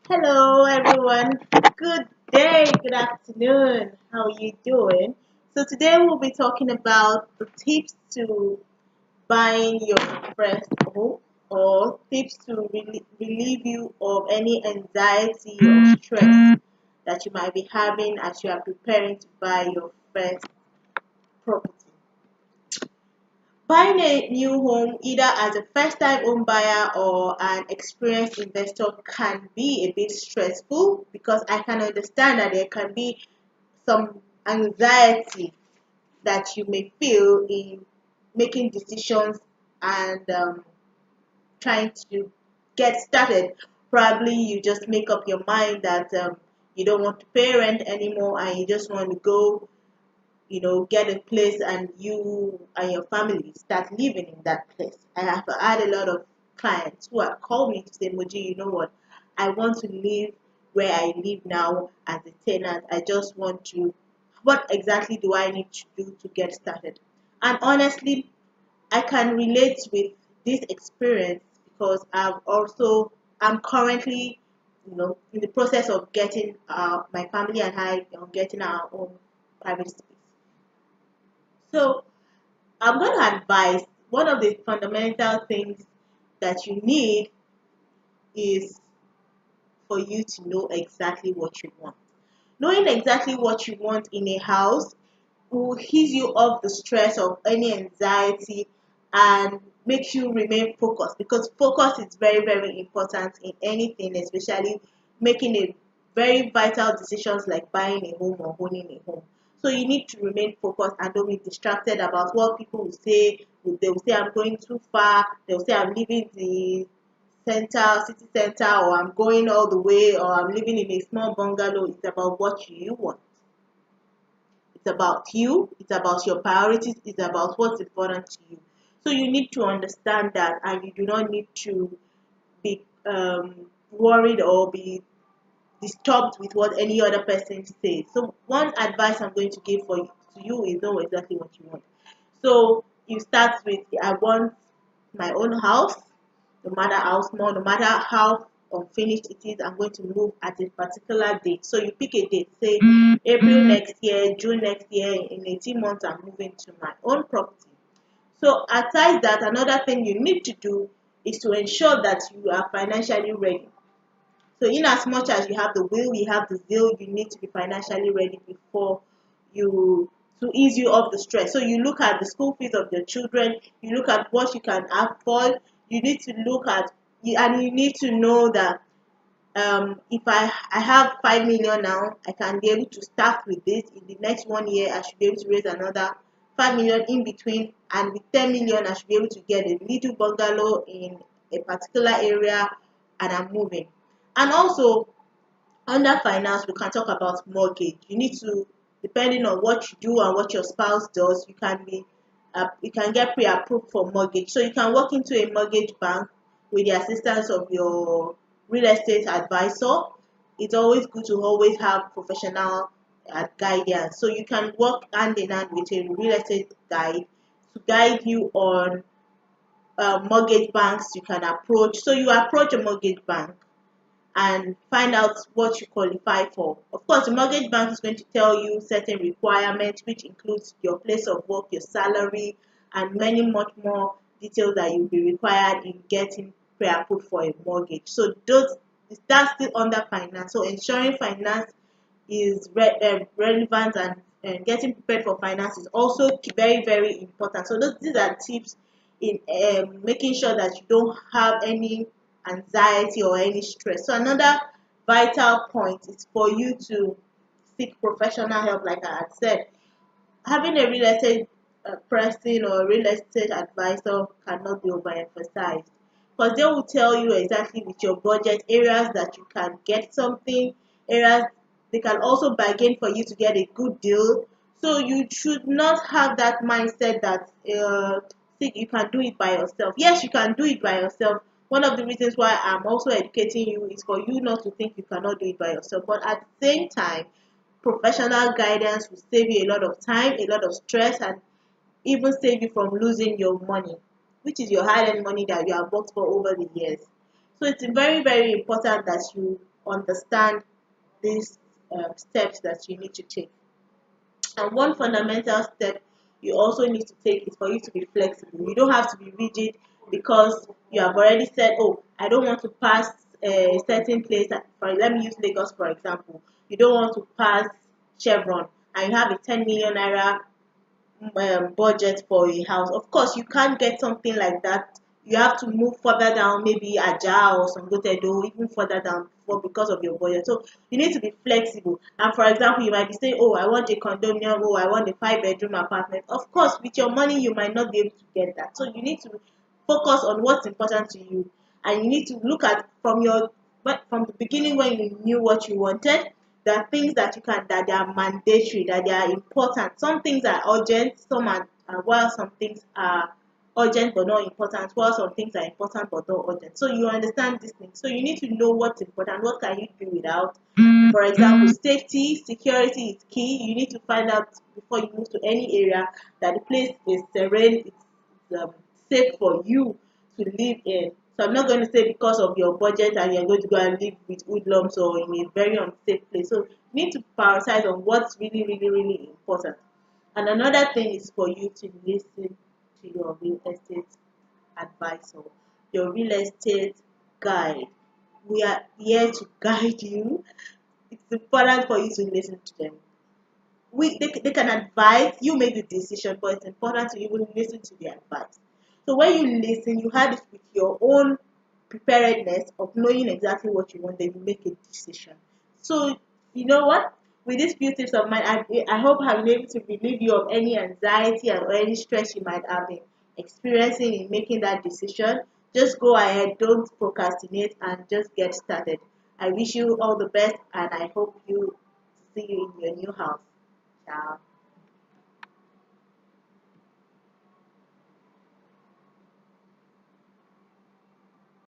Hello everyone. Good day, good afternoon. How are you doing? So today we'll be talking about the tips to buying your first home or tips to relieve you of any anxiety or stress that you might be having as you are preparing to buy your first property. Buying a new home, either as a first time home buyer or an experienced investor, can be a bit stressful because I can understand that there can be some anxiety that you may feel in making decisions and trying to get started. Probably you just make up your mind that you don't want to pay rent anymore and you just want to go get a place and you and your family start living in that place. I have had a lot of clients who have called me to say, Moji, you know what? I want to live where I live now as a tenant. I just want to, what exactly do I need to do to get started? And honestly, I can relate with this experience because I'm currently, in the process of getting my family and I getting our own private space. So I'm going to advise one of the fundamental things that you need is for you to know exactly what you want. Knowing exactly what you want in a house will ease you off the stress of any anxiety and makes you remain focused because focus is very, very important in anything, especially making a very vital decisions like buying a home or owning a home. So you need to remain focused and don't be distracted about what people will say. They will say I'm going too far. They will say I'm leaving the city center, or I'm going all the way, or I'm living in a small bungalow. It's about what you want. It's about you, it's about your priorities, it's about what's important to you. So you need to understand that, and you do not need to be worried or be disturbed with what any other person says. So one advice I'm going to give to you is know exactly what you want. So you start with I want my own house, no matter how small, no matter how unfinished it is, I'm going to move at a particular date. So you pick a date, say April next year, June next year, in 18 months, I'm moving to my own property. So aside that, another thing you need to do is to ensure that you are financially ready. So in as much as you have the will, you have the zeal, you need to be financially ready before you to ease you off the stress. So you look at the school fees of your children, you look at what you can afford, you need to look at and you need to know that if I have 5 million now, I can be able to start with this. In the next 1 year, I should be able to raise another 5 million in between, and with 10 million, I should be able to get a little bungalow in a particular area, and I'm moving. And also, under finance, we can talk about mortgage. You need to, depending on what you do and what your spouse does, you can get pre-approved for mortgage. So you can walk into a mortgage bank with the assistance of your real estate advisor. It's always good to always have professional guidance. So you can work hand in hand with a real estate guide to guide you on mortgage banks you can approach. So you approach a mortgage bank and find out what you qualify for. Of course, the mortgage bank is going to tell you certain requirements, which includes your place of work, your salary, and many much more details that you'll be required in getting pre-approved for a mortgage. So that's still under finance. So ensuring finance is relevant, and getting prepared for finance is also very, very important. So these are tips in making sure that you don't have any anxiety or any stress. So another vital point is for you to seek professional help. Like I had said, having a real estate person or a real estate advisor cannot be overemphasized because they will tell you exactly with your budget areas that you can get something, areas they can also bargain for you to get a good deal. So you should not have that mindset that think you can do it by yourself. Yes, you can do it by yourself. One of the reasons why I'm also educating you is for you not to think you cannot do it by yourself. But at the same time, professional guidance will save you a lot of time, a lot of stress, and even save you from losing your money, which is your hard-earned money that you have worked for over the years. So it's very, very important that you understand these steps that you need to take. And one fundamental step you also need to take is for you to be flexible. You don't have to be rigid because you have already said, oh, I don't want to pass a certain place. Let me use Lagos for example. You don't want to pass Chevron and you have a 10 million naira budget for a house. Of course, you can't get something like that. You have to move further down, maybe Aja or Songotedo, even further down for because of your budget. So you need to be flexible. And for example, you might be saying, "Oh, I want a condominium. Oh, I want a 5 bedroom apartment." Of course, with your money, you might not be able to get that. So you need to focus on what's important to you, and you need to look at from the beginning when you knew what you wanted. There are things that you can that they are mandatory, that they are important. Some things are urgent, some are while some things are urgent but not important, while some things are important but not urgent. So you understand these things. So you need to know what's important, what can you do without. For example, safety, security is key. You need to find out before you move to any area that the place is serene, it's safe for you to live in. So I'm not going to say because of your budget and you're going to go and live with hoodlums or in a very unsafe place. So you need to prioritize on what's really, really, really important. And another thing is for you to listen to your real estate advisor, your real estate guide. We are here to guide you. It's important for you to listen to them. They can advise you, make the decision, but it's important to even listen to the advice. So when you listen, you have it with your own preparedness of knowing exactly what you want, then you make a decision. So you know what? With these few tips of mine, I hope I've been able to relieve you of any anxiety or any stress you might have been experiencing in making that decision. Just go ahead, don't procrastinate, and just get started. I wish you all the best, and I hope you see you in your new house.